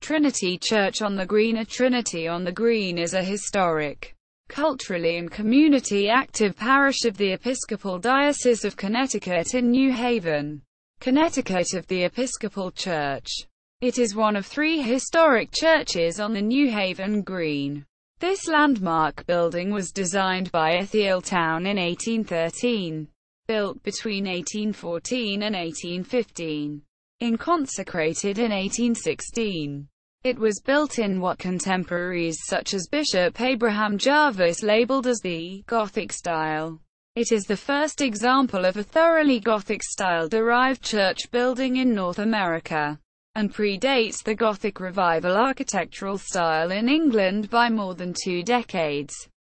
Trinity Church on the Green. A Trinity on the Green is a historic, culturally and community active parish of the Episcopal Diocese of Connecticut in New Haven, Connecticut of the Episcopal Church. It is one of 3 historic churches on the New Haven Green. This landmark building was designed by Ethieltown in 1813, built between 1814 and 1815, and consecrated in 1816. It was built in what contemporaries such as Bishop Abraham Jarvis labeled as the Gothic style. It is the first example of a thoroughly Gothic style-derived church building in North America, and predates the Gothic Revival architectural style in England by more than 2 decades.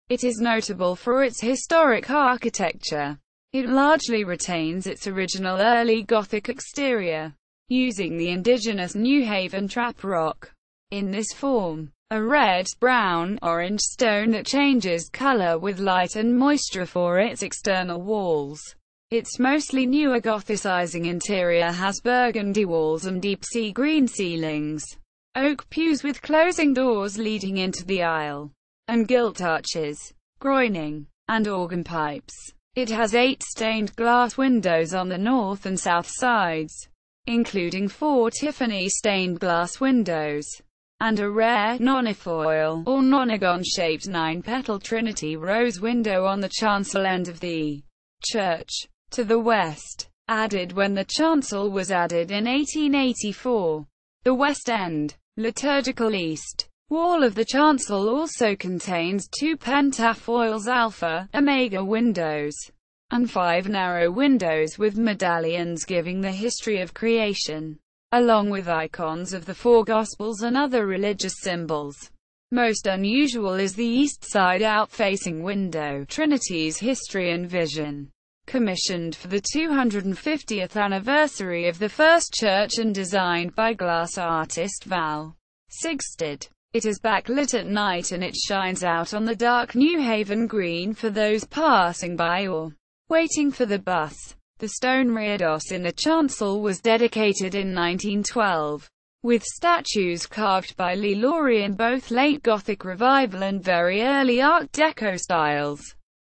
It is notable for its historic architecture. It largely retains its original early Gothic exterior, using the indigenous New Haven trap rock. In this form, a red, brown, orange stone that changes color with light and moisture for its external walls. Its mostly newer Gothicizing interior has burgundy walls and deep sea green ceilings, oak pews with closing doors leading into the aisle, and gilt arches, groining, and organ pipes. It has 8 stained glass windows on the north and south sides, including 4 Tiffany stained glass windows, and a rare, non-efoil, or nonagon-shaped 9-petal Trinity rose window on the chancel end of the church. To the west, added when the chancel was added in 1884, the west end, liturgical east, wall of the chancel also contains 2 pentafoils alpha, omega windows, and 5 narrow windows with medallions giving the history of creation, along with icons of the 4 Gospels and other religious symbols. Most unusual is the east side out-facing window, Trinity's History and Vision, commissioned for the 250th anniversary of the first church and designed by glass artist Val Sigstad. It is backlit at night and it shines out on the dark New Haven Green for those passing by or waiting for the bus. The stone reredos in the chancel was dedicated in 1912, with statues carved by Lee Laurie in both late Gothic Revival and very early Art Deco styles.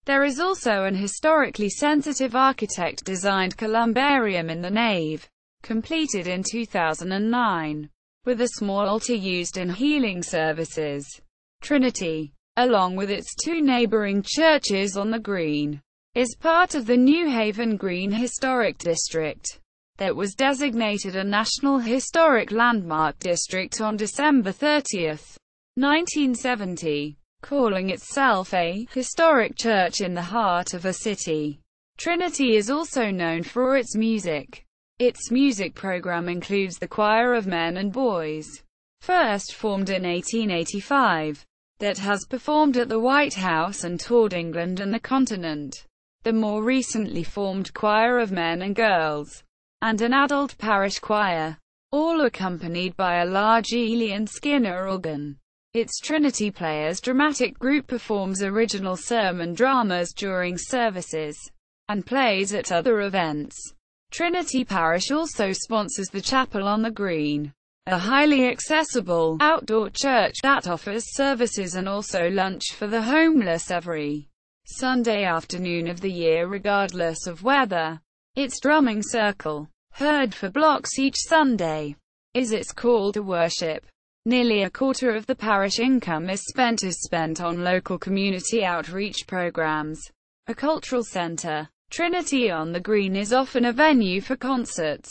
There is also an historically sensitive architect-designed columbarium in the nave, completed in 2009, with a small altar used in healing services. Trinity, along with its 2 neighboring churches on the Green, is part of the New Haven Green Historic District, that was designated a National Historic Landmark District on December 30, 1970, calling itself a historic church in the heart of a city. Trinity is also known for its music. Its music program includes the Choir of Men and Boys, first formed in 1885, that has performed at the White House and toured England and the continent. The more recently formed Choir of Men and Girls, and an adult parish choir, all accompanied by a large Ely and Skinner organ. Its Trinity Players dramatic group performs original sermon dramas during services, and plays at other events. Trinity Parish also sponsors the Chapel on the Green, a highly accessible, outdoor church that offers services and also lunch for the homeless every Sunday afternoon of the year regardless of weather. Its drumming circle, heard for blocks each Sunday, is its call to worship. Nearly a quarter of the parish income is spent on local community outreach programs. A cultural center, Trinity on the Green is often a venue for concerts,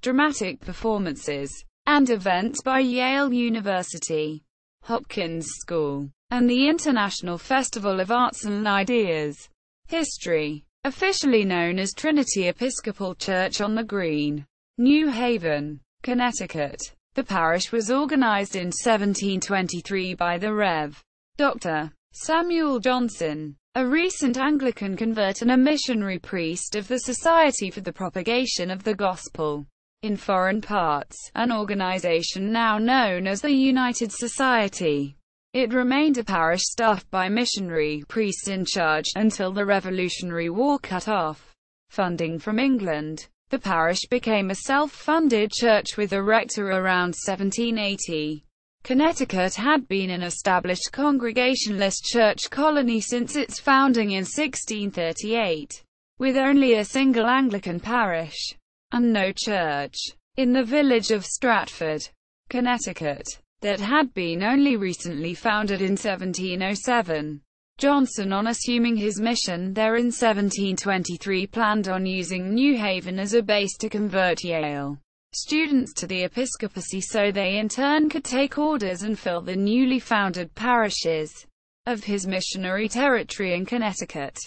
dramatic performances, and events by Yale University, Hopkins School, and the International Festival of Arts and Ideas. History. Officially known as Trinity Episcopal Church on the Green, New Haven, Connecticut. The parish was organized in 1723 by the Rev. Dr. Samuel Johnson, a recent Anglican convert and a missionary priest of the Society for the Propagation of the Gospel in Foreign Parts, an organization now known as the United Society. It remained a parish staffed by missionary priests in charge, until the Revolutionary War cut off funding from England. The parish became a self-funded church with a rector around 1780. Connecticut had been an established Congregationalist church colony since its founding in 1638, with only a single Anglican parish, and no church, in the village of Stratford, Connecticut, that had been only recently founded in 1707. Johnson, on assuming his mission there in 1723, planned on using New Haven as a base to convert Yale students to the episcopacy so they in turn could take orders and fill the newly founded parishes of his missionary territory in Connecticut.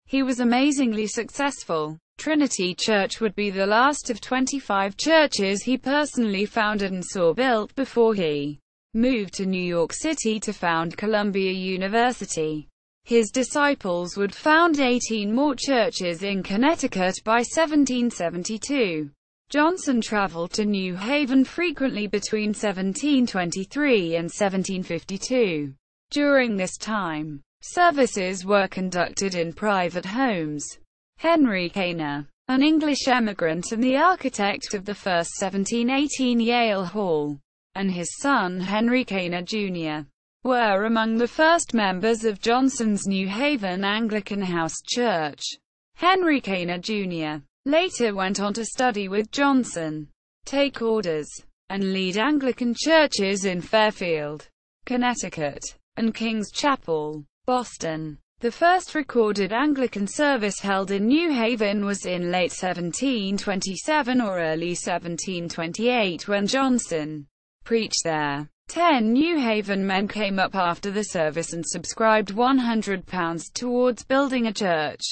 He was amazingly successful. Trinity Church would be the last of 25 churches he personally founded and saw built before he moved to New York City to found Columbia University. His disciples would found 18 more churches in Connecticut by 1772. Johnson traveled to New Haven frequently between 1723 and 1752. During this time, services were conducted in private homes. Henry Caner, an English emigrant and the architect of the first 1718 Yale Hall, and his son Henry Caner Jr., were among the first members of Johnson's New Haven Anglican House Church. Henry Caner Jr. later went on to study with Johnson, take orders, and lead Anglican churches in Fairfield, Connecticut, and King's Chapel, Boston. The first recorded Anglican service held in New Haven was in late 1727 or early 1728 when Johnson preached there. 10 New Haven men came up after the service and subscribed £100 towards building a church.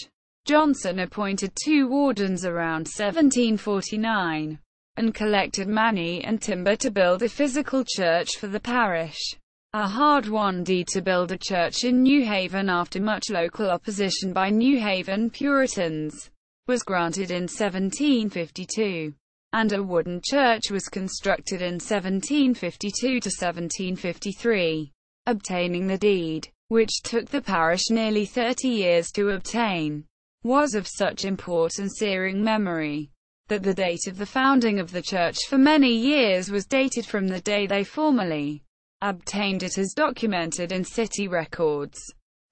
Johnson appointed 2 wardens around 1749, and collected money and timber to build a physical church for the parish. A hard-won deed to build a church in New Haven after much local opposition by New Haven Puritans was granted in 1752, and a wooden church was constructed in 1752 to 1753. Obtaining the deed, which took the parish nearly 30 years to obtain, was of such important searing memory that the date of the founding of the church for many years was dated from the day they formally obtained it as documented in city records.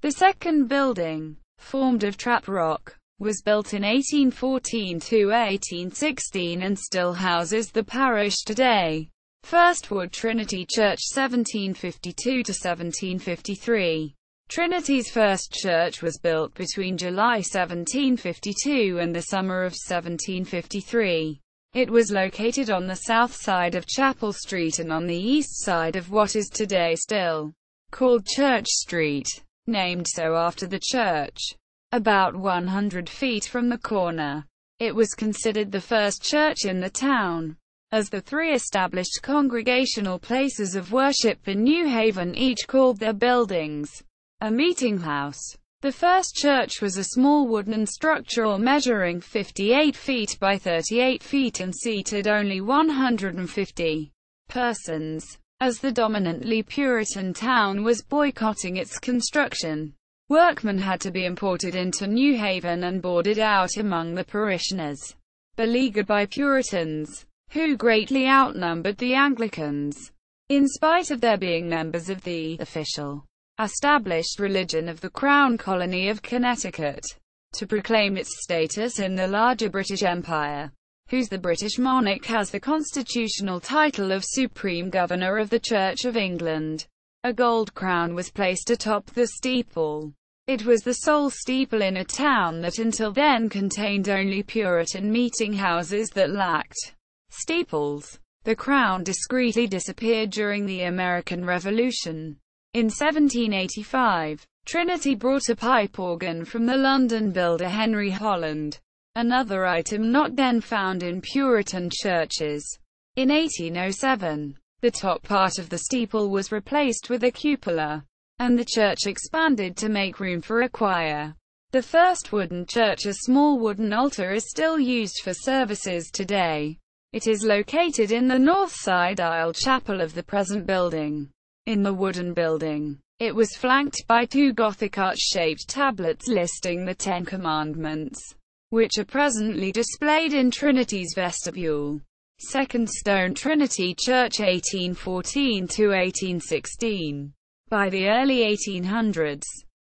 The second building, formed of trap rock, was built in 1814 to 1816 and still houses the parish today. First Wood Trinity Church 1752 to 1753. Trinity's first church was built between July 1752 and the summer of 1753. It was located on the south side of Chapel Street and on the east side of what is today still called Church Street, named so after the church. About 100 feet from the corner, it was considered the first church in the town, as the 3 established congregational places of worship in New Haven each called their buildings a meeting house. The first church was a small wooden structure measuring 58 feet by 38 feet and seated only 150 persons. As the dominantly Puritan town was boycotting its construction, workmen had to be imported into New Haven and boarded out among the parishioners, beleaguered by Puritans, who greatly outnumbered the Anglicans, in spite of their being members of the official established religion of the Crown Colony of Connecticut, to proclaim its status in the larger British Empire, whose the British monarch has the constitutional title of Supreme Governor of the Church of England. A gold crown was placed atop the steeple. It was the sole steeple in a town that until then contained only Puritan meeting houses that lacked steeples. The crown discreetly disappeared during the American Revolution. In 1785, Trinity brought a pipe organ from the London builder Henry Holland, another item not then found in Puritan churches. In 1807, the top part of the steeple was replaced with a cupola, and the church expanded to make room for a choir. The first wooden church, a small wooden altar, is still used for services today. It is located in the north side aisle chapel of the present building. In the wooden building, it was flanked by 2 Gothic arch-shaped tablets listing the 10 Commandments, which are presently displayed in Trinity's vestibule. Second stone Trinity Church 1814 to 1816. By the early 1800s,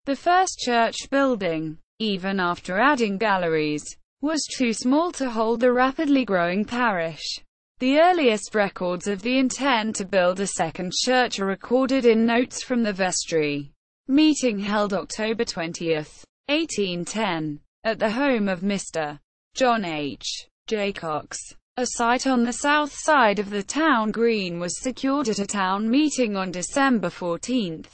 the first church building, even after adding galleries, was too small to hold the rapidly growing parish. The earliest records of the intent to build a second church are recorded in notes from the vestry meeting held October 20, 1810, at the home of Mr. John H. J. Cox. A site on the south side of the town green was secured at a town meeting on December 14,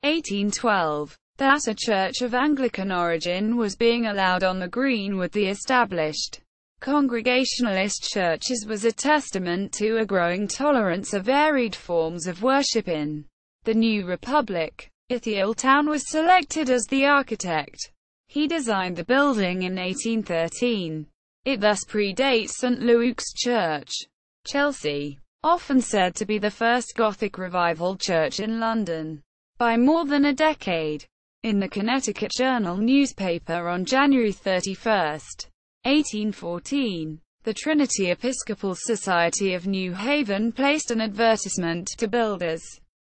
1812. That a church of Anglican origin was being allowed on the green with the established Congregationalist churches was a testament to a growing tolerance of varied forms of worship in the new republic. Ithiel was selected as the architect. He designed the building in 1813. It thus predates St. Luke's Church, Chelsea, often said to be the first Gothic Revival church in London, by more than a decade. In the Connecticut Journal newspaper on January 31, 1814, the Trinity Episcopal Society of New Haven placed an advertisement to builders,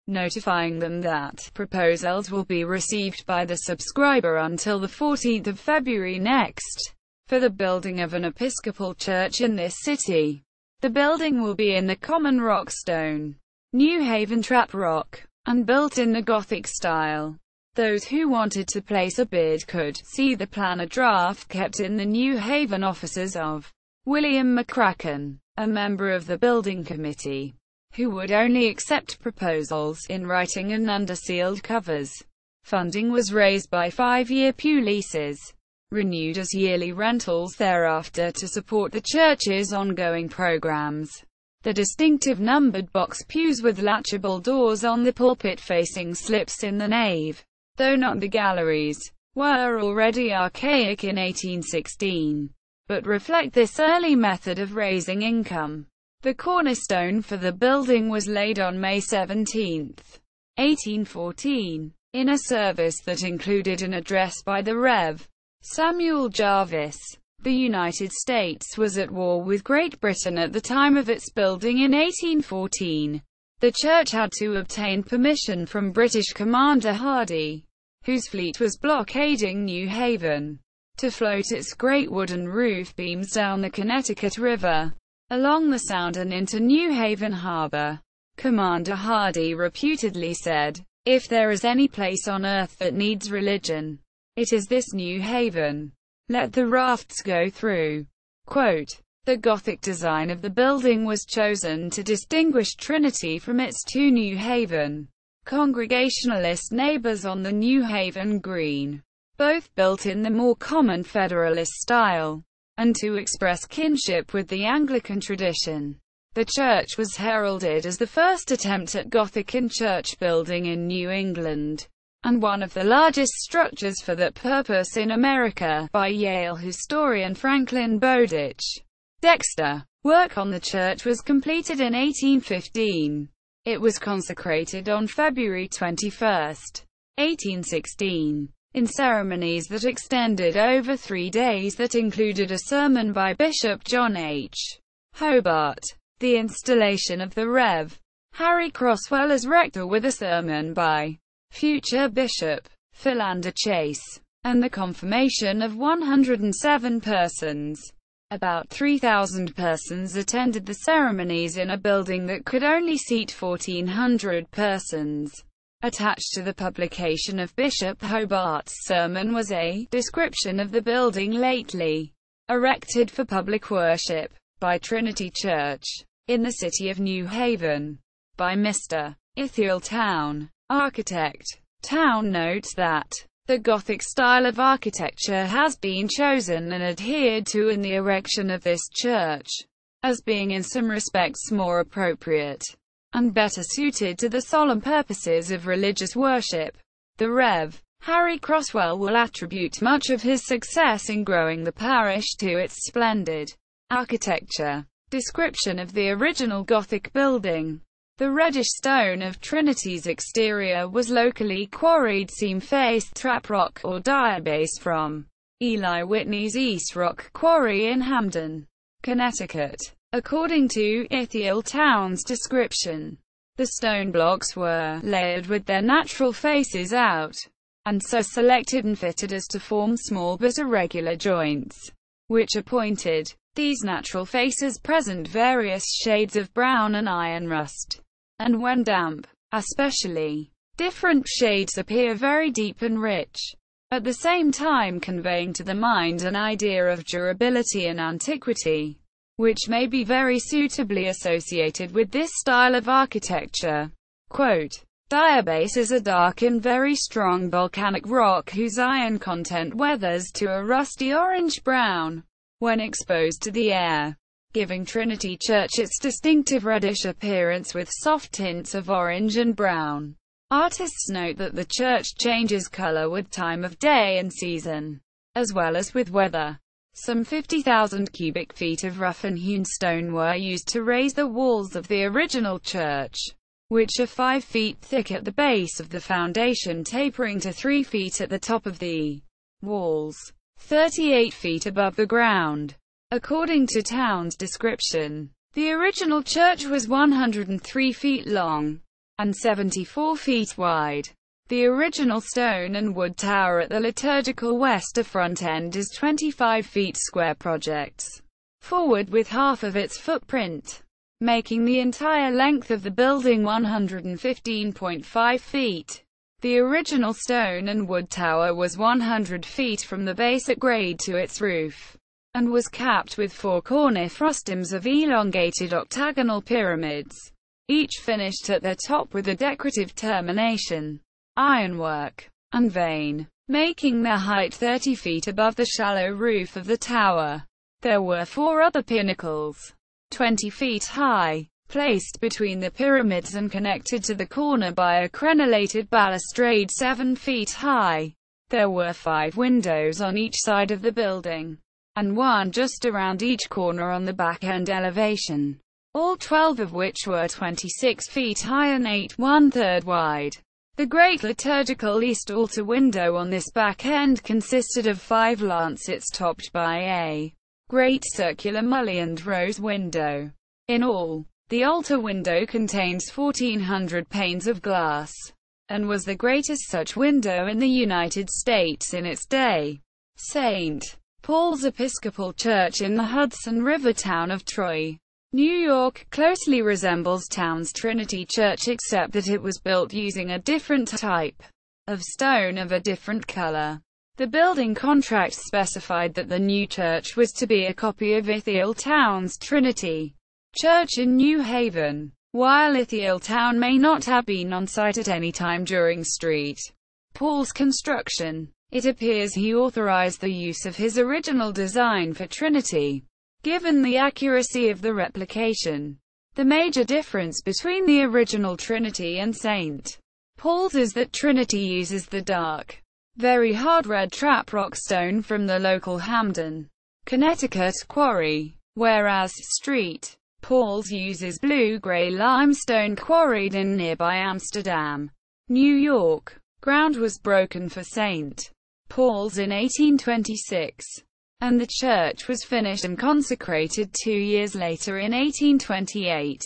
notifying them that proposals will be received by the subscriber until the 14th of February next, for the building of an Episcopal church in this city. The building will be in the common rock stone, New Haven trap rock, and built in the Gothic style. Those who wanted to place a bid could see the plan, a draft kept in the New Haven offices of William McCracken, a member of the building committee, who would only accept proposals in writing and under sealed covers. Funding was raised by 5-year pew leases, renewed as yearly rentals thereafter to support the church's ongoing programs. The distinctive numbered box pews with latchable doors on the pulpit facing slips in the nave, though not the galleries, were already archaic in 1816, but reflect this early method of raising income. The cornerstone for the building was laid on May 17, 1814, in a service that included an address by the Rev. Samuel Jarvis. The United States was at war with Great Britain at the time of its building in 1814. The church had to obtain permission from British Commander Hardy, whose fleet was blockading New Haven, to float its great wooden roof beams down the Connecticut River, along the Sound and into New Haven Harbor. Commander Hardy reputedly said, "If there is any place on earth that needs religion, it is this New Haven. Let the rafts go through." Quote, the Gothic design of the building was chosen to distinguish Trinity from its two New Haven Congregationalist neighbors on the New Haven Green, both built in the more common Federalist style, and to express kinship with the Anglican tradition. The church was heralded as the first attempt at Gothic in church building in New England, and one of the largest structures for that purpose in America, by Yale historian Franklin Bowditch. Dexter. Work on the church was completed in 1815. It was consecrated on February 21, 1816, in ceremonies that extended over 3 days that included a sermon by Bishop John H. Hobart, the installation of the Rev. Harry Crosswell as rector with a sermon by future Bishop Philander Chase, and the confirmation of 107 persons. About 3,000 persons attended the ceremonies in a building that could only seat 1,400 persons. Attached to the publication of Bishop Hobart's sermon was a description of the building lately erected for public worship by Trinity Church in the city of New Haven by Mr. Ithiel Town, architect. Town notes that the Gothic style of architecture has been chosen and adhered to in the erection of this church, as being in some respects more appropriate and better suited to the solemn purposes of religious worship. The Rev. Harry Crosswell will attribute much of his success in growing the parish to its splendid architecture. Description of the original Gothic building. The reddish stone of Trinity's exterior was locally quarried seam-faced trap rock or diabase from Eli Whitney's East Rock Quarry in Hamden, Connecticut. According to Ithiel Town's description, the stone blocks were layered with their natural faces out, and so selected and fitted as to form small but irregular joints, which are pointed. These natural faces present various shades of brown and iron rust, and when damp, especially, different shades appear very deep and rich, at the same time conveying to the mind an idea of durability and antiquity, which may be very suitably associated with this style of architecture. Quote, Diabase is a dark and very strong volcanic rock whose iron content weathers to a rusty orange-brown when exposed to the air, giving Trinity Church its distinctive reddish appearance with soft tints of orange and brown. Artists note that the church changes color with time of day and season, as well as with weather. Some 50,000 cubic feet of rough and hewn stone were used to raise the walls of the original church, which are 5 feet thick at the base of the foundation, tapering to 3 feet at the top of the walls, 38 feet above the ground. According to Town's description, the original church was 103 feet long and 74 feet wide. The original stone and wood tower at the liturgical west front end is 25 feet square, projects forward with half of its footprint, making the entire length of the building 115.5 feet. The original stone and wood tower was 100 feet from the base at grade to its roof, and was capped with 4 corner frustums of elongated octagonal pyramids, each finished at their top with a decorative termination, ironwork, and vane, making their height 30 feet above the shallow roof of the tower. There were 4 other pinnacles, 20 feet high, placed between the pyramids and connected to the corner by a crenellated balustrade 7 feet high. There were 5 windows on each side of the building, and 1 just around each corner on the back-end elevation, all 12 of which were 26 feet high and 8 1/3 wide. The great liturgical east altar window on this back end consisted of 5 lancets topped by a great circular mullioned rose window. In all, the altar window contains 1,400 panes of glass, and was the greatest such window in the United States in its day. St. Paul's Episcopal Church in the Hudson River town of Troy, New York, closely resembles Town's Trinity Church except that it was built using a different type of stone of a different color. The building contract specified that the new church was to be a copy of Ithiel Town's Trinity Church in New Haven. While Ithiel Town may not have been on site at any time during St. Paul's construction, it appears he authorized the use of his original design for Trinity, given the accuracy of the replication. The major difference between the original Trinity and St. Paul's is that Trinity uses the dark, very hard red trap rock stone from the local Hamden, Connecticut quarry, whereas St. Paul's uses blue-gray limestone quarried in nearby Amsterdam, New York. Ground was broken for St. Paul's in 1826. And the church was finished and consecrated 2 years later in 1828.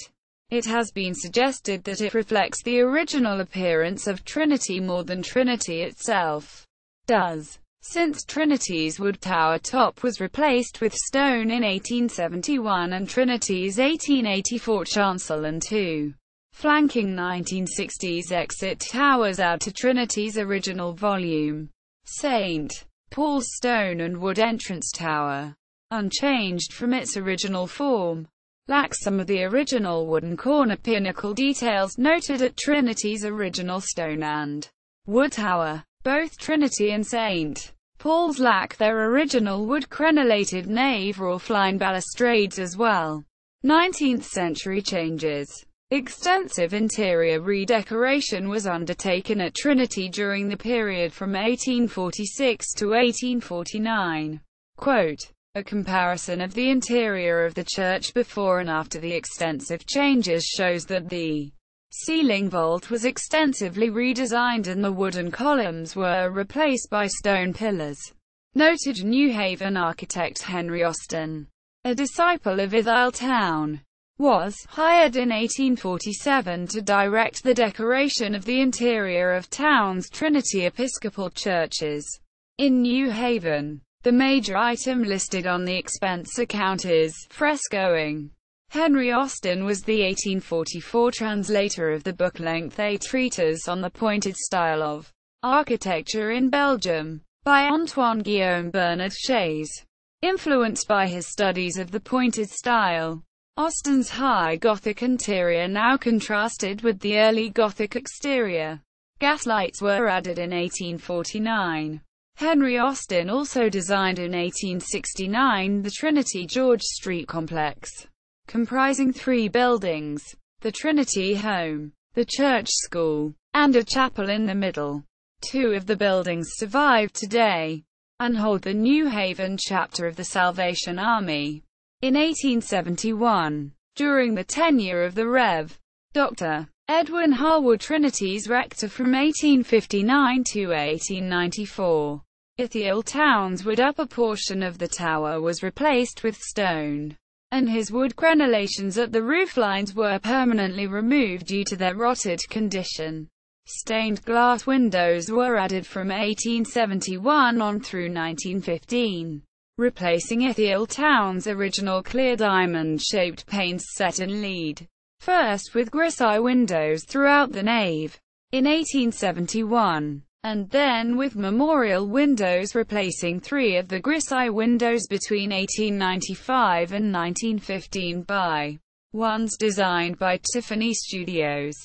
It has been suggested that it reflects the original appearance of Trinity more than Trinity itself does, since Trinity's wood tower top was replaced with stone in 1871 and Trinity's 1884 chancel and 2 flanking 1960s exit towers add to Trinity's original volume. St. Paul's stone and wood entrance tower, unchanged from its original form, lacks some of the original wooden corner pinnacle details noted at Trinity's original stone and wood tower. Both Trinity and St. Paul's lack their original wood crenellated nave roofline balustrades as well. 19th century changes. Extensive interior redecoration was undertaken at Trinity during the period from 1846 to 1849. Quote, a comparison of the interior of the church before and after the extensive changes shows that the ceiling vault was extensively redesigned and the wooden columns were replaced by stone pillars. Noted New Haven architect Henry Austin, a disciple of Ithiel, was hired in 1847 to direct the decoration of the interior of town's Trinity Episcopal churches in New Haven. The major item listed on the expense account is frescoing. Henry Austin was the 1844 translator of the book-length A Treatise on the Pointed Style of Architecture in Belgium, by Antoine Guillaume Bernard Shays. Influenced by his studies of the pointed style, Austin's high Gothic interior now contrasted with the early Gothic exterior. Gaslights were added in 1849. Henry Austin also designed in 1869 the Trinity George Street complex, comprising 3 buildings: the Trinity Home, the Church School, and a chapel in the middle. 2 of the buildings survive today, and hold the New Haven chapter of the Salvation Army. In 1871, during the tenure of the Rev. Dr. Edwin Harwood, Trinity's rector from 1859 to 1894, Ithiel Town's wood upper portion of the tower was replaced with stone, and his wood crenellations at the rooflines were permanently removed due to their rotted condition. Stained glass windows were added from 1871 on through 1915, replacing Ithiel Town's original clear diamond-shaped panes set in lead, first with grisaille windows throughout the nave in 1871, and then with memorial windows replacing 3 of the grisaille windows between 1895 and 1915 by ones designed by Tiffany Studios.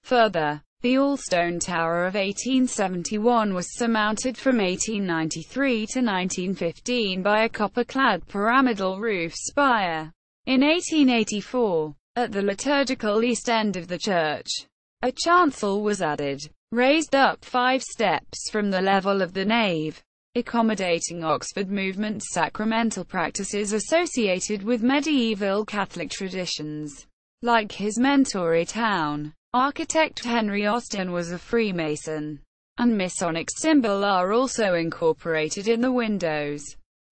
Further, the all-stone tower of 1871 was surmounted from 1893 to 1915 by a copper-clad pyramidal roof spire. In 1884, at the liturgical east end of the church, a chancel was added, raised up 5 steps from the level of the nave, accommodating Oxford movement sacramental practices associated with medieval Catholic traditions. Like his mentor Town architect Henry Austin was a Freemason, and Masonic symbols are also incorporated in the windows.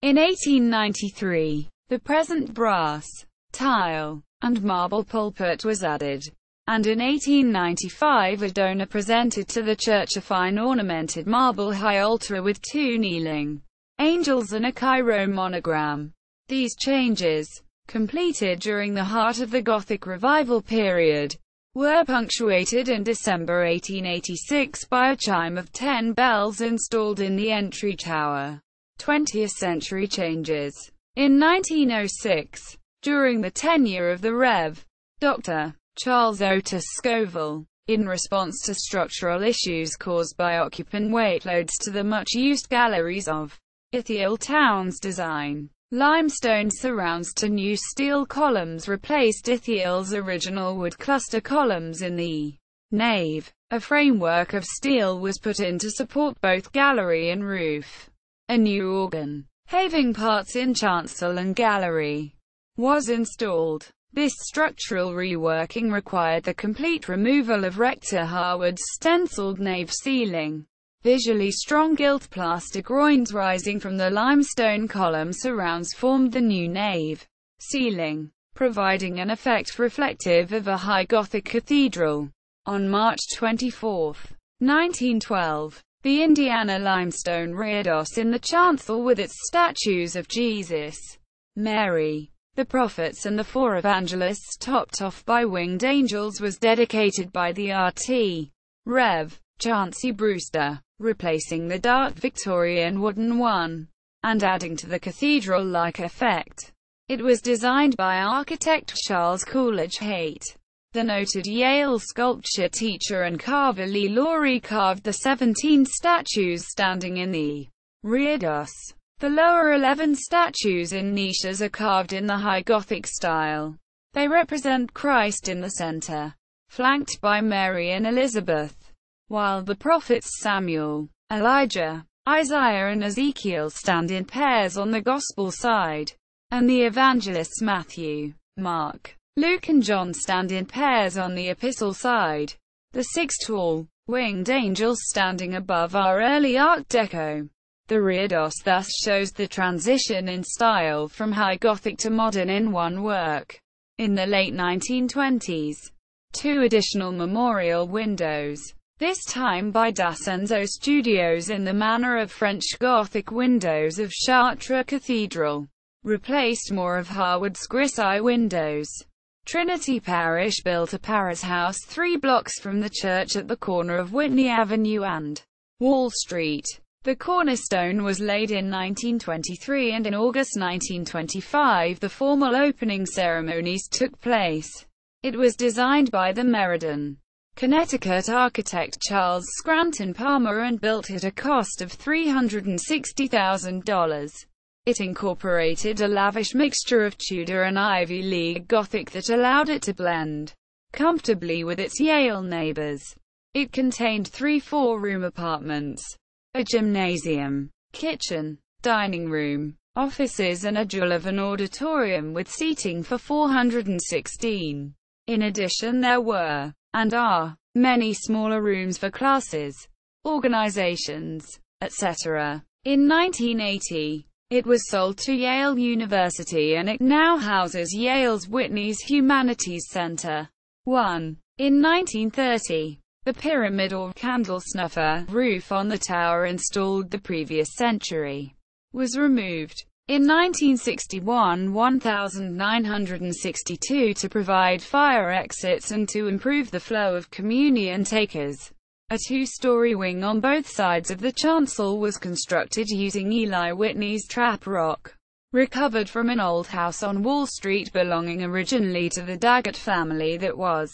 In 1893, the present brass, tile, and marble pulpit was added, and in 1895 a donor presented to the church a fine ornamented marble high altar with 2 kneeling angels and a Cairo monogram. These changes, completed during the heart of the Gothic Revival period, were punctuated in December 1886 by a chime of 10 bells installed in the entry tower. 20th century changes. In 1906, during the tenure of the Rev. Dr. Charles Otis Scoville, in response to structural issues caused by occupant weight loads to the much-used galleries of Ithiel Town's design, limestone surrounds to new steel columns replaced Ithiel's original wood cluster columns in the nave. A framework of steel was put in to support both gallery and roof. A new organ, having parts in chancel and gallery, was installed. This structural reworking required the complete removal of Rector Harwood's stenciled nave ceiling. Visually strong gilt plaster groins rising from the limestone column surrounds formed the new nave ceiling, providing an effect reflective of a high Gothic cathedral. On March 24, 1912, the Indiana limestone reredos in the chancel with its statues of Jesus, Mary, the prophets and the 4 evangelists topped off by winged angels was dedicated by the RT. Rev. Chauncey Brewster, replacing the dark Victorian wooden one, and adding to the cathedral-like effect. It was designed by architect Charles Coolidge Haight. The noted Yale sculpture teacher and carver Lee Laurie carved the 17 statues standing in the reredos. The lower 11 statues in niches are carved in the High Gothic style. They represent Christ in the center, flanked by Mary and Elizabeth, while the prophets Samuel, Elijah, Isaiah and Ezekiel stand in pairs on the Gospel side, and the evangelists Matthew, Mark, Luke and John stand in pairs on the Epistle side. The 6 tall, winged angels standing above are early Art Deco. The reredos thus shows the transition in style from High Gothic to modern in one work. In the late 1920s, two additional memorial windows, this time by D'Ascenzo Studios in the manner of French Gothic windows of Chartres Cathedral, replaced more of Harwood's grisaille windows. Trinity Parish built a Paris house 3 blocks from the church at the corner of Whitney Avenue and Wall Street. The cornerstone was laid in 1923, and in August 1925 the formal opening ceremonies took place. It was designed by the Meriden, Connecticut architect Charles Scranton Palmer and built at a cost of $360,000. It incorporated a lavish mixture of Tudor and Ivy League Gothic that allowed it to blend comfortably with its Yale neighbors. It contained 3 4-room apartments, a gymnasium, kitchen, dining room, offices and a Jullivan auditorium with seating for 416. In addition, there were, and are, many smaller rooms for classes, organizations, etc. In 1980, it was sold to Yale University and it now houses Yale's Whitney's Humanities Center. 1. In 1930, the pyramid or candle snuffer roof on the tower installed the previous century was removed. In 1961, 1962 to provide fire exits and to improve the flow of communion takers. A 2-story wing on both sides of the chancel was constructed using Eli Whitney's trap rock, recovered from an old house on Wall Street belonging originally to the Daggett family that was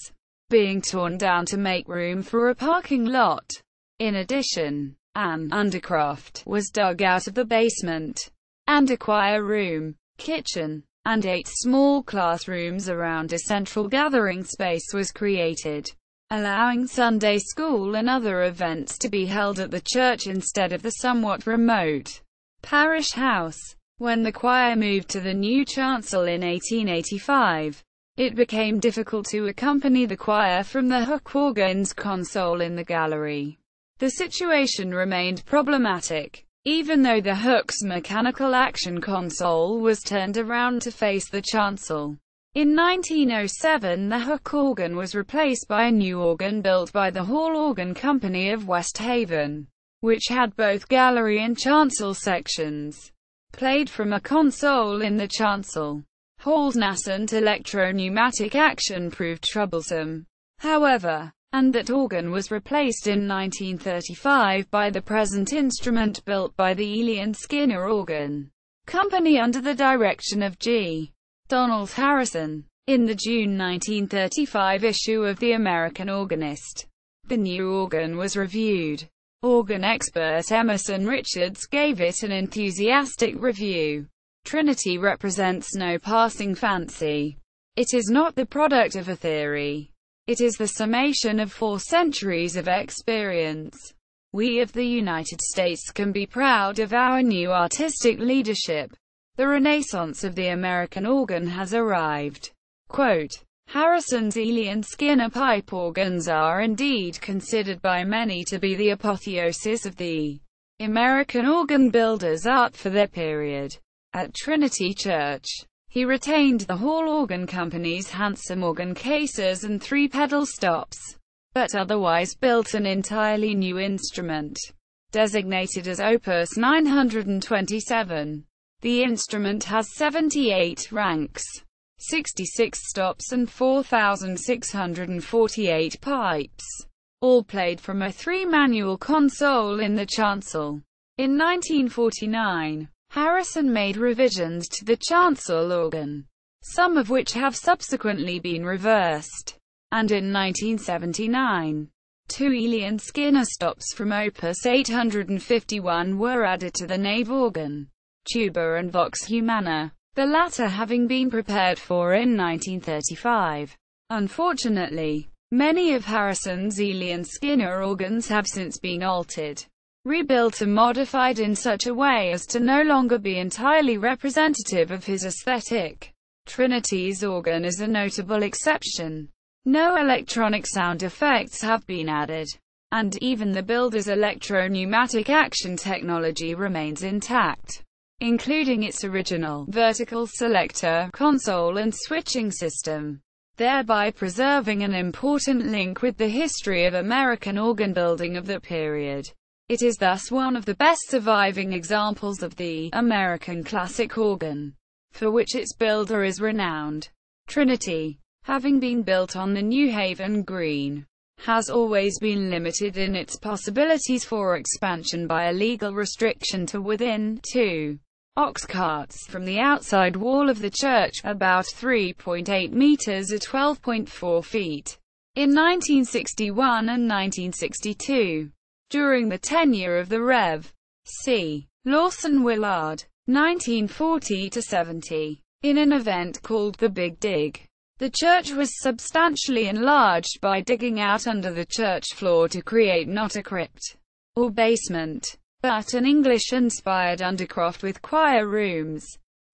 being torn down to make room for a parking lot. In addition, an undercroft was dug out of the basement, and a choir room, kitchen, and 8 small classrooms around a central gathering space was created, allowing Sunday school and other events to be held at the church instead of the somewhat remote parish house. When the choir moved to the new chancel in 1885, it became difficult to accompany the choir from the hook organ's console in the gallery. The situation remained problematic, even though the hook's mechanical action console was turned around to face the chancel. In 1907, the hook organ was replaced by a new organ built by the Hall Organ Company of West Haven, which had both gallery and chancel sections, played from a console in the chancel. Hall's nascent electro-pneumatic action proved troublesome, however, and that organ was replaced in 1935 by the present instrument built by the Ely and Skinner Organ Company under the direction of G. Donald Harrison. In the June 1935 issue of the American Organist, the new organ was reviewed. Organ expert Emerson Richards gave it an enthusiastic review. Trinity represents no passing fancy. It is not the product of a theory. It is the summation of 4 centuries of experience. We of the United States can be proud of our new artistic leadership. The renaissance of the American organ has arrived. Quote, Harrison's Ely and Skinner pipe organs are indeed considered by many to be the apotheosis of the American organ builder's art for their period. At Trinity Church, he retained the Hall Organ Company's handsome organ cases and 3 pedal stops, but otherwise built an entirely new instrument, designated as Opus 927. The instrument has 78 ranks, 66 stops and 4,648 pipes, all played from a 3-manual console in the chancel. In 1949, Harrison made revisions to the chancel organ, some of which have subsequently been reversed, and in 1979, 2 Ely and Skinner stops from Opus 851 were added to the nave organ, tuba and vox humana, the latter having been prepared for in 1935. Unfortunately, many of Harrison's Ely and Skinner organs have since been altered, rebuilt and modified in such a way as to no longer be entirely representative of his aesthetic. Trinity's organ is a notable exception. No electronic sound effects have been added, and even the builder's electro-pneumatic action technology remains intact, including its original vertical selector, console and switching system, thereby preserving an important link with the history of American organ building of the period. It is thus one of the best surviving examples of the American classic organ, for which its builder is renowned. Trinity, having been built on the New Haven Green, has always been limited in its possibilities for expansion by a legal restriction to within 2 ox carts from the outside wall of the church, about 3.8 meters or 12.4 feet, in 1961 and 1962. During the tenure of the Rev. C. Lawson Willard, 1940–70, in an event called the Big Dig, the church was substantially enlarged by digging out under the church floor to create not a crypt or basement, but an English-inspired undercroft with choir rooms,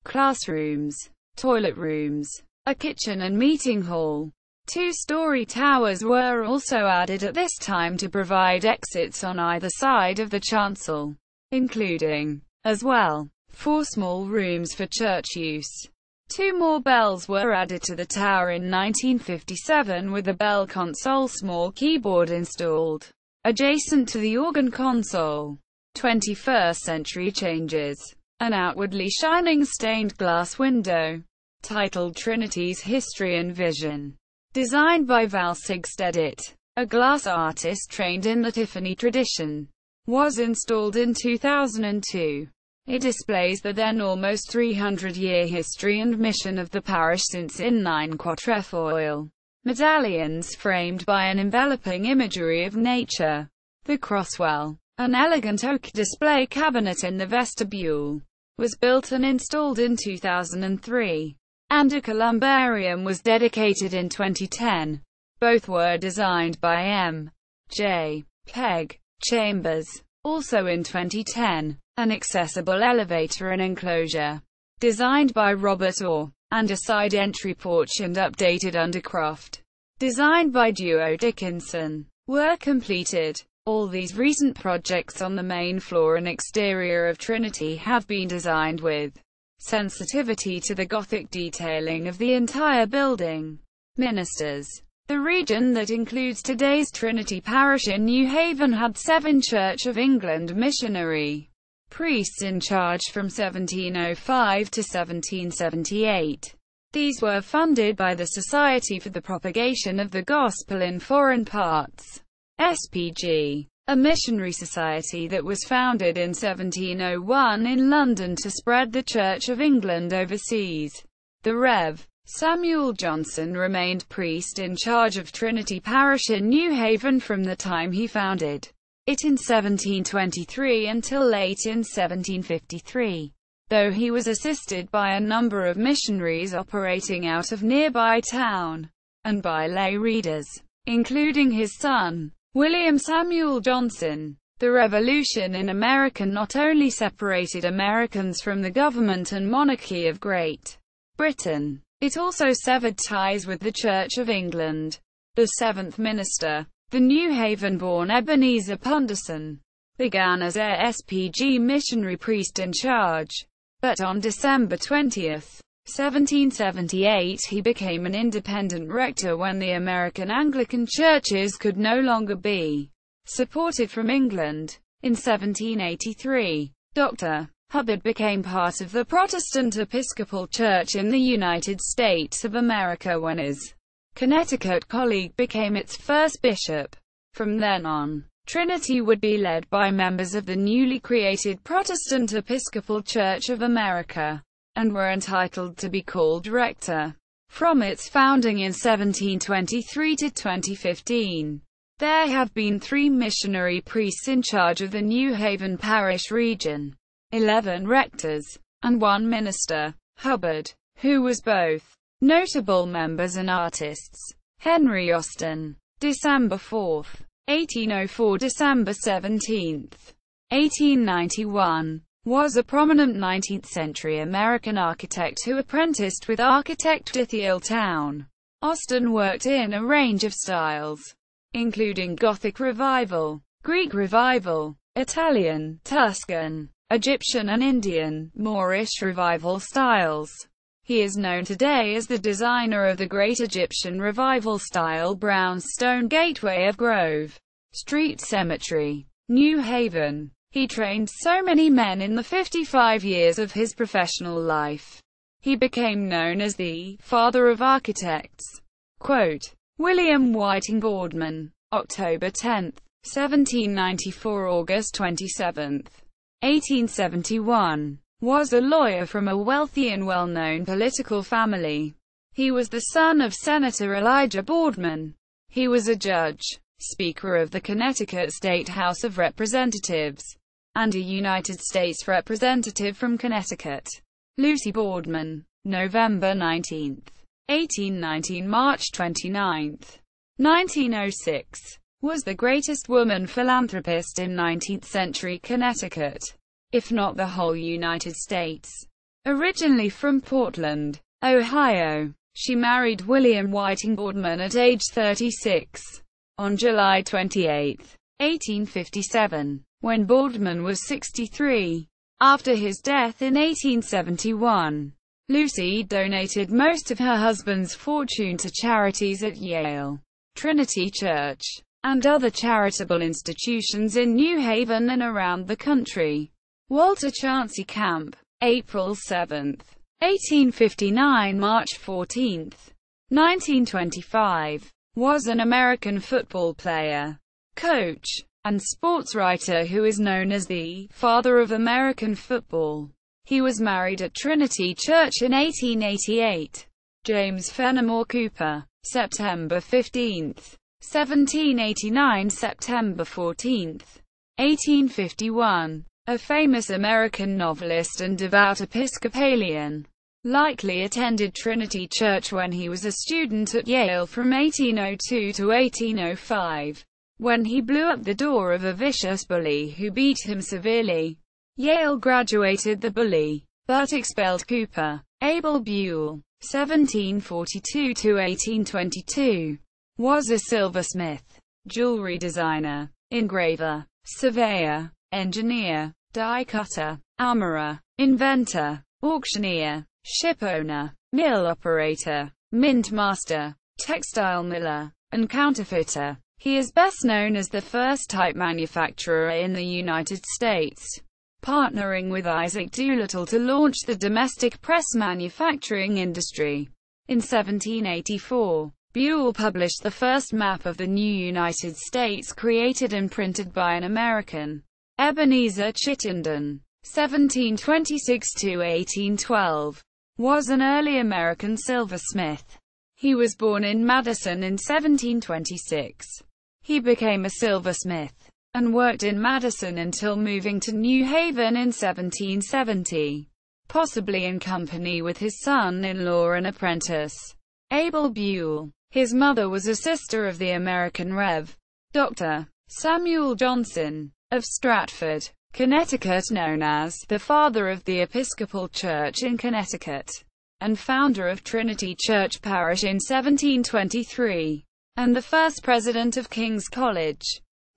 classrooms, toilet rooms, a kitchen and meeting hall. 2-story towers were also added at this time to provide exits on either side of the chancel, including, as well, 4 small rooms for church use. 2 more bells were added to the tower in 1957 with a bell console small keyboard installed adjacent to the organ console. 21st century changes. An outwardly shining stained glass window, titled Trinity's History and Vision, designed by Val Sigstedt, a glass artist trained in the Tiffany tradition, was installed in 2002. It displays the then almost 300-year history and mission of the parish since in 9 quatrefoil medallions framed by an enveloping imagery of nature. The crosswell, an elegant oak display cabinet in the vestibule, was built and installed in 2003, and a columbarium was dedicated in 2010. Both were designed by M. J. Peg Chambers. Also in 2010, an accessible elevator and enclosure, designed by Robert Orr, and a side entry porch and updated undercroft, designed by Duo Dickinson, were completed. All these recent projects on the main floor and exterior of Trinity have been designed with sensitivity to the Gothic detailing of the entire building. Ministers. The region that includes today's Trinity Parish in New Haven had 7 Church of England missionary priests in charge from 1705 to 1778. These were funded by the Society for the Propagation of the Gospel in Foreign Parts, SPG, a missionary society that was founded in 1701 in London to spread the Church of England overseas. The Rev. Samuel Johnson remained priest in charge of Trinity Parish in New Haven from the time he founded it in 1723 until late in 1753, though he was assisted by a number of missionaries operating out of nearby town, and by lay readers, including his son, William Samuel Johnson. The Revolution in America not only separated Americans from the government and monarchy of Great Britain, it also severed ties with the Church of England. The 7th minister, the New Haven-born Ebenezer Punderson, began as a SPG missionary priest in charge, but on December 20, 1778 he became an independent rector when the American Anglican churches could no longer be supported from England. In 1783, Dr. Hubbard became part of the Protestant Episcopal Church in the United States of America when his Connecticut colleague became its first bishop. From then on, Trinity would be led by members of the newly created Protestant Episcopal Church of America, and were entitled to be called rector. From its founding in 1723 to 2015, there have been 3 missionary priests in charge of the New Haven Parish region, 11 rectors, and 1 minister, Hubbard, who was both notable members and artists. Henry Austin, December 4, 1804 – December 17, 1891, was a prominent 19th-century American architect who apprenticed with architect Dithiel Town. Austin worked in a range of styles, including Gothic Revival, Greek Revival, Italian, Tuscan, Egyptian and Indian, Moorish Revival styles. He is known today as the designer of the Great Egyptian Revival style brownstone gateway of Grove Street Cemetery, New Haven. He trained so many men in the 55 years of his professional life. He became known as the father of architects. Quote, William Whiting Boardman, October 10, 1794 – August 27, 1871, was a lawyer from a wealthy and well-known political family. He was the son of Senator Elijah Boardman. He was a judge, Speaker of the Connecticut State House of Representatives, and a United States Representative from Connecticut. Lucy Boardman, November 19, 1819 – March 29, 1906, was the greatest woman philanthropist in 19th-century Connecticut, if not the whole United States. Originally from Portland, Ohio, she married William Whiting Boardman at age 36. On July 28, 1857, when Boardman was 63. After his death in 1871, Lucy donated most of her husband's fortune to charities at Yale, Trinity Church, and other charitable institutions in New Haven and around the country. Walter Chauncey Camp, April 7, 1859 – March 14, 1925, was an American football player, coach, and sports writer who is known as the father of American football. He was married at Trinity Church in 1888. James Fenimore Cooper, September 15, 1789 – September 14, 1851, a famous American novelist and devout Episcopalian, likely attended Trinity Church when he was a student at Yale from 1802 to 1805, when he blew up the door of a vicious bully who beat him severely. Yale graduated the bully, but expelled Cooper. Abel Buell, 1742 to 1822, was a silversmith, jewelry designer, engraver, surveyor, engineer, die cutter, armorer, inventor, auctioneer, shipowner, mill operator, mint master, textile miller, and counterfeiter. He is best known as the first type manufacturer in the United States, partnering with Isaac Doolittle to launch the domestic press manufacturing industry. In 1784, Buell published the first map of the new United States created and printed by an American, Ebenezer Chittenden. 1726 to 1812, was an early American silversmith. He was born in Madison in 1726. He became a silversmith, and worked in Madison until moving to New Haven in 1770, possibly in company with his son-in-law and apprentice, Abel Buell. His mother was a sister of the American Rev. Dr. Samuel Johnson, of Stratford, Connecticut, known as the father of the Episcopal Church in Connecticut, and founder of Trinity Church Parish in 1723, and the first president of King's College,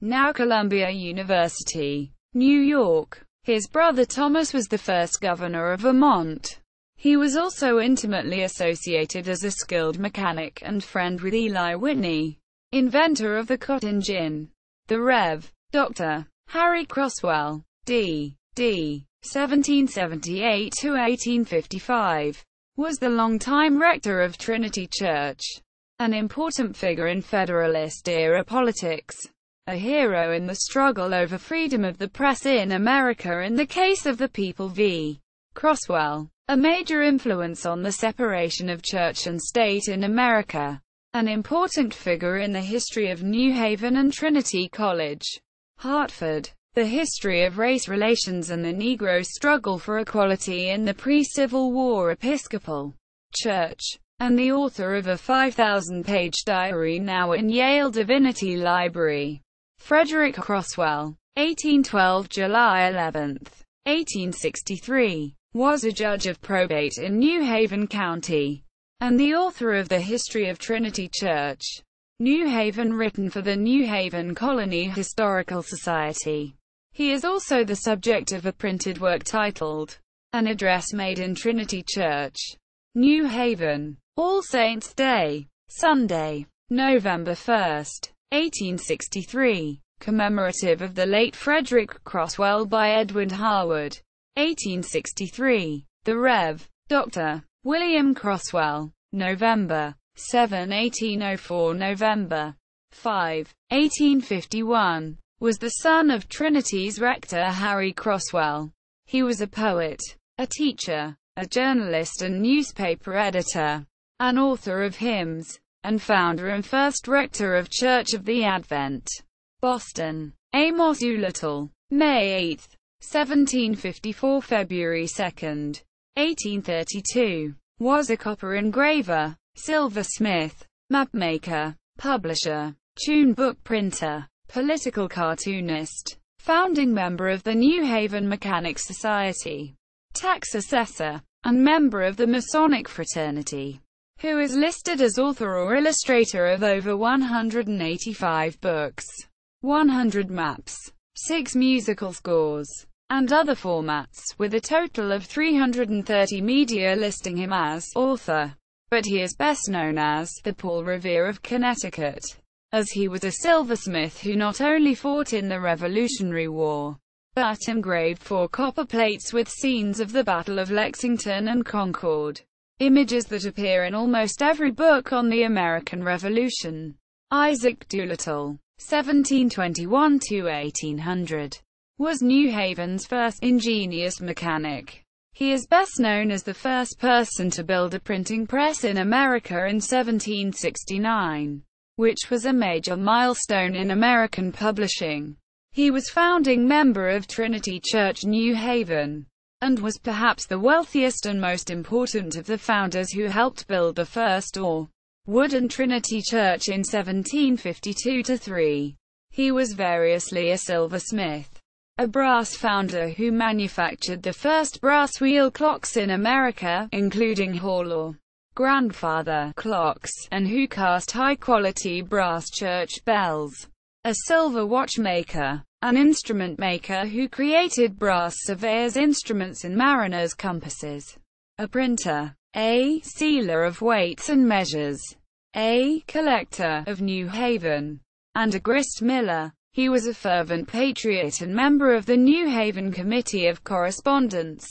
now Columbia University, New York. His brother Thomas was the first governor of Vermont. He was also intimately associated as a skilled mechanic and friend with Eli Whitney, inventor of the cotton gin. The Rev. Dr. Harry Croswell, D.D. 1778 to 1855, was the longtime rector of Trinity Church, an important figure in Federalist-era politics, a hero in the struggle over freedom of the press in America in the case of the People v. Croswell, a major influence on the separation of church and state in America, an important figure in the history of New Haven and Trinity College, Hartford, the history of race relations and the Negro struggle for equality in the pre-Civil War Episcopal Church, and the author of a 5,000-page diary now in Yale Divinity Library. Frederick Croswell, 1812 – July 11, 1863, was a judge of probate in New Haven County, and the author of the History of Trinity Church. New Haven, written for the New Haven Colony Historical Society. He is also the subject of a printed work titled, An Address Made in Trinity Church, New Haven, All Saints' Day, Sunday, November 1, 1863, commemorative of the late Frederick Crosswell by Edwin Harwood, 1863. The Rev. Dr. William Crosswell, November 7, 1804 November 5, 1851, was the son of Trinity's rector Harry Crosswell. He was a poet, a teacher, a journalist and newspaper editor, an author of hymns, and founder and first rector of Church of the Advent, Boston. Amos Doolittle, May 8, 1754 February 2, 1832, was a copper engraver, silversmith, mapmaker, publisher, tune book printer, political cartoonist, founding member of the New Haven Mechanics Society, tax assessor, and member of the Masonic Fraternity, who is listed as author or illustrator of over 185 books, 100 maps, 6 musical scores, and other formats, with a total of 330 media listing him as author. But he is best known as the Paul Revere of Connecticut, as he was a silversmith who not only fought in the Revolutionary War, but engraved 4 copper plates with scenes of the Battle of Lexington and Concord, images that appear in almost every book on the American Revolution. Isaac Doolittle, 1721–1800, was New Haven's first ingenious mechanic. He is best known as the first person to build a printing press in America in 1769, which was a major milestone in American publishing. He was founding member of Trinity Church, New Haven, and was perhaps the wealthiest and most important of the founders who helped build the first wooden Trinity Church in 1752–3. He was variously a silversmith, a brass founder who manufactured the first brass wheel clocks in America, including Hall or grandfather clocks, and who cast high-quality brass church bells, a silver watchmaker, an instrument maker who created brass surveyor's instruments and mariner's compasses, a printer, a sealer of weights and measures, a collector of New Haven, and a grist miller. He was a fervent patriot and member of the New Haven Committee of Correspondence,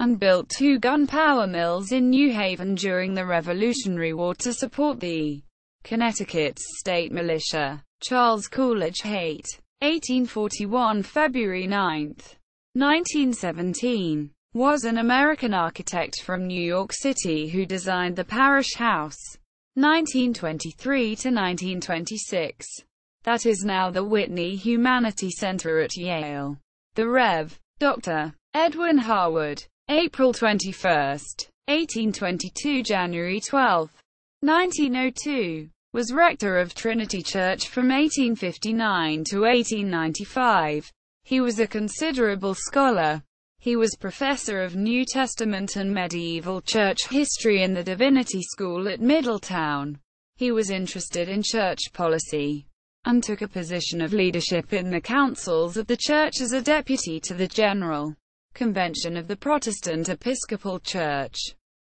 and built 2 gun-power mills in New Haven during the Revolutionary War to support the Connecticut's state militia. Charles Coolidge Haight, 1841 February 9, 1917, was an American architect from New York City who designed the Parish House, 1923–1926. That is now the Whitney Humanity Center at Yale. The Rev. Dr. Edwin Harwood, April 21, 1822 – January 12, 1902, was rector of Trinity Church from 1859 to 1895. He was a considerable scholar. He was professor of New Testament and medieval church history in the Divinity School at Middletown. He was interested in church policy, and took a position of leadership in the councils of the church as a deputy to the General Convention of the Protestant Episcopal Church.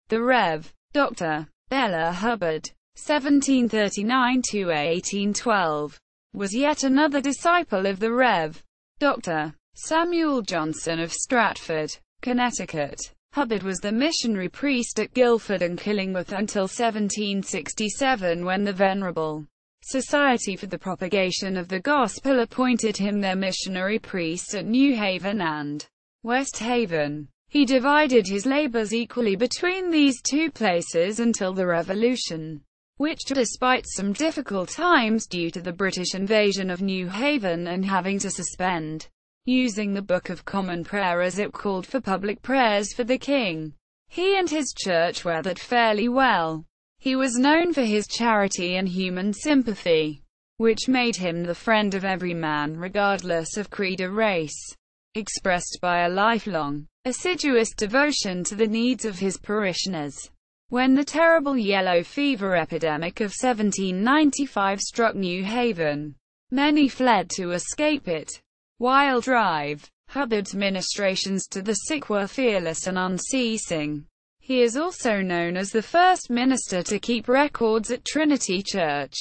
The Rev. Dr. Bella Hubbard, 1739–1812, was yet another disciple of the Rev. Dr. Samuel Johnson of Stratford, Connecticut. Hubbard was the missionary priest at Guilford and Killingworth until 1767, when the Venerable Society for the Propagation of the Gospel appointed him their missionary priest at New Haven and West Haven. He divided his labors equally between these 2 places until the Revolution, which, despite some difficult times due to the British invasion of New Haven and having to suspend using the Book of Common Prayer as it called for public prayers for the king, he and his church weathered fairly well. He was known for his charity and human sympathy, which made him the friend of every man regardless of creed or race, expressed by a lifelong, assiduous devotion to the needs of his parishioners. When the terrible yellow fever epidemic of 1795 struck New Haven, many fled to escape it. While Drive, Hubbard's ministrations to the sick were fearless and unceasing. He is also known as the first minister to keep records at Trinity Church.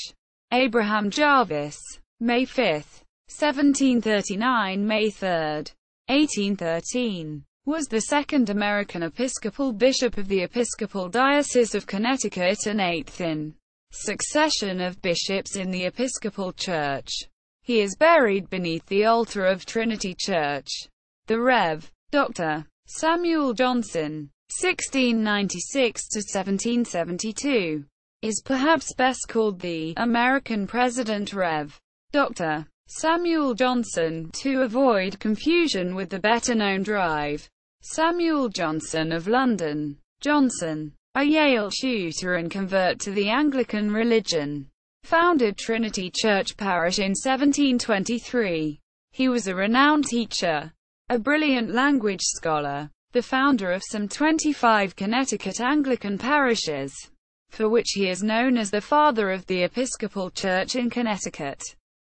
Abraham Jarvis, May 5, 1739 – May 3, 1813, was the second American Episcopal bishop of the Episcopal Diocese of Connecticut and eighth in succession of bishops in the Episcopal Church. He is buried beneath the altar of Trinity Church. The Rev. Dr. Samuel Johnson, 1696 to 1772, is perhaps best called the American President Rev. Dr. Samuel Johnson, to avoid confusion with the better-known Drive. Samuel Johnson of London. Johnson, a Yale tutor and convert to the Anglican religion, founded Trinity Church Parish in 1723. He was a renowned teacher, a brilliant language scholar, the founder of some 25 Connecticut Anglican parishes, for which he is known as the Father of the Episcopal Church in Connecticut,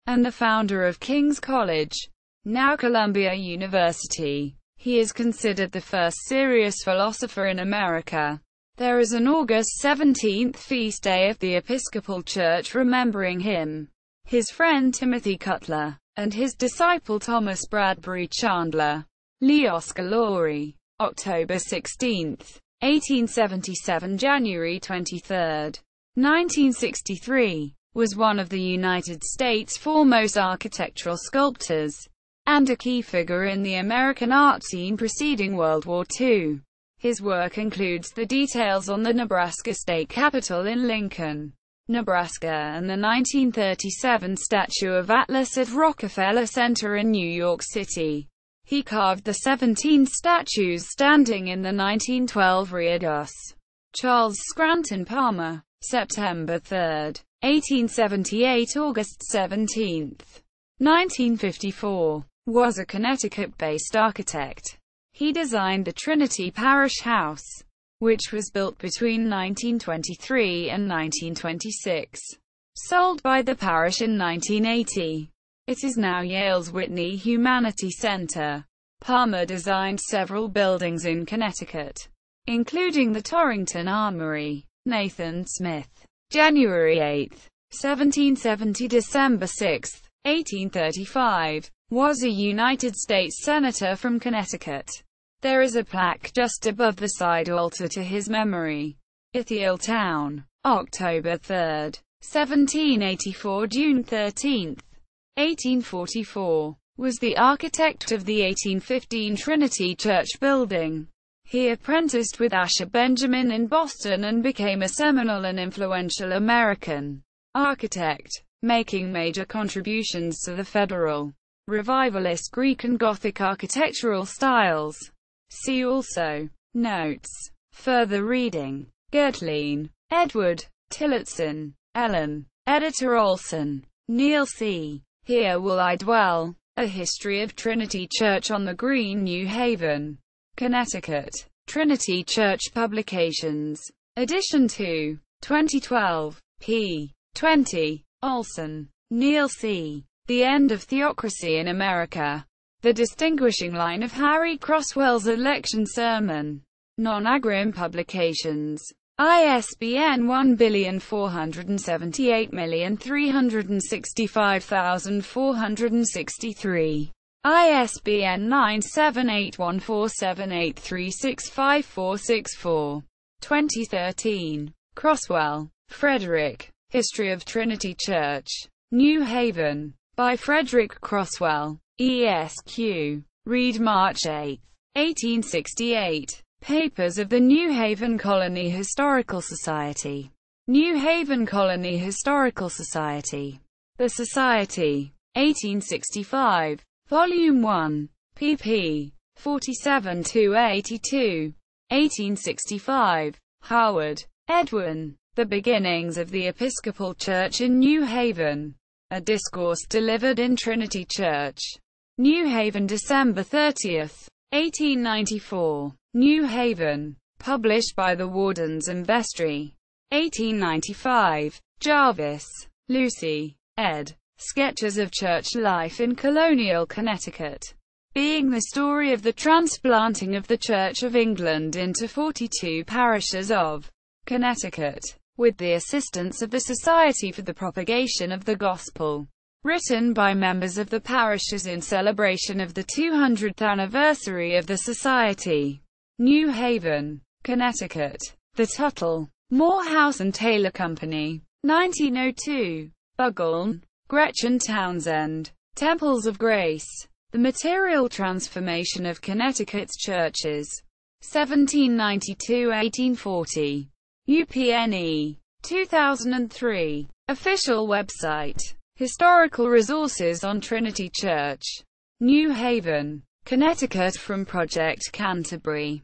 and the founder of King's College, now Columbia University. He is considered the first serious philosopher in America. There is an August 17th feast day of the Episcopal Church remembering him, his friend Timothy Cutler, and his disciple Thomas Bradbury Chandler. Lee Oscar Laurie, October 16, 1877 – January 23, 1963, was one of the United States' foremost architectural sculptors, and a key figure in the American art scene preceding World War II. His work includes the details on the Nebraska State Capitol in Lincoln, Nebraska, and the 1937 statue of Atlas at Rockefeller Center in New York City. He carved the 17 statues standing in the 1912 Reredos. Charles Scranton Palmer, September 3, 1878 – August 17, 1954, was a Connecticut-based architect. He designed the Trinity Parish House, which was built between 1923 and 1926. Sold by the parish in 1980. It is now Yale's Whitney Humanity Center. Palmer designed several buildings in Connecticut, including the Torrington Armory. Nathan Smith, January 8, 1770 – December 6, 1835, was a United States Senator from Connecticut. There is a plaque just above the side altar to his memory. Ithieltown, October 3, 1784 – June 13, 1844, was the architect of the 1815 Trinity Church building. He apprenticed with Asher Benjamin in Boston and became a seminal and influential American architect, making major contributions to the Federal, Revivalist Greek and Gothic architectural styles. See also. Notes. Further reading. Gertlein, Edward, Tillotson, Ellen, Editor Olson, Neil C. Here Will I Dwell, A History of Trinity Church on the Green, New Haven, Connecticut. Trinity Church Publications. Edition 2. 2012. p. 20. Olson, Neil C. The End of Theocracy in America. The Distinguishing Line of Harry Crosswell's Election Sermon. Non-Agrim Publications. ISBN 1478365,463. ISBN 9781478365464. 2013. Crosswell, Frederick. History of Trinity Church, New Haven. By Frederick Crosswell. ESQ. Read March 8, 1868. Papers of the New Haven Colony Historical Society. New Haven Colony Historical Society. The Society. 1865. Volume 1. pp. 47–82. 1865. Howard, Edwin. The Beginnings of the Episcopal Church in New Haven. A discourse delivered in Trinity Church, New Haven, December 30, 1894. New Haven. Published by the Wardens and Vestry. 1895. Jarvis, Lucy, ed. Sketches of Church Life in Colonial Connecticut. Being the story of the transplanting of the Church of England into 42 parishes of Connecticut, with the assistance of the Society for the Propagation of the Gospel. Written by members of the parishes in celebration of the 200th anniversary of the Society. New Haven, Connecticut. The Tuttle, Morehouse and Taylor Company. 1902. Buggles, Gretchen Townsend. Temples of Grace. The Material Transformation of Connecticut's Churches. 1792-1840. UPNE. 2003. Official website. Historical resources on Trinity Church, New Haven, Connecticut from Project Canterbury.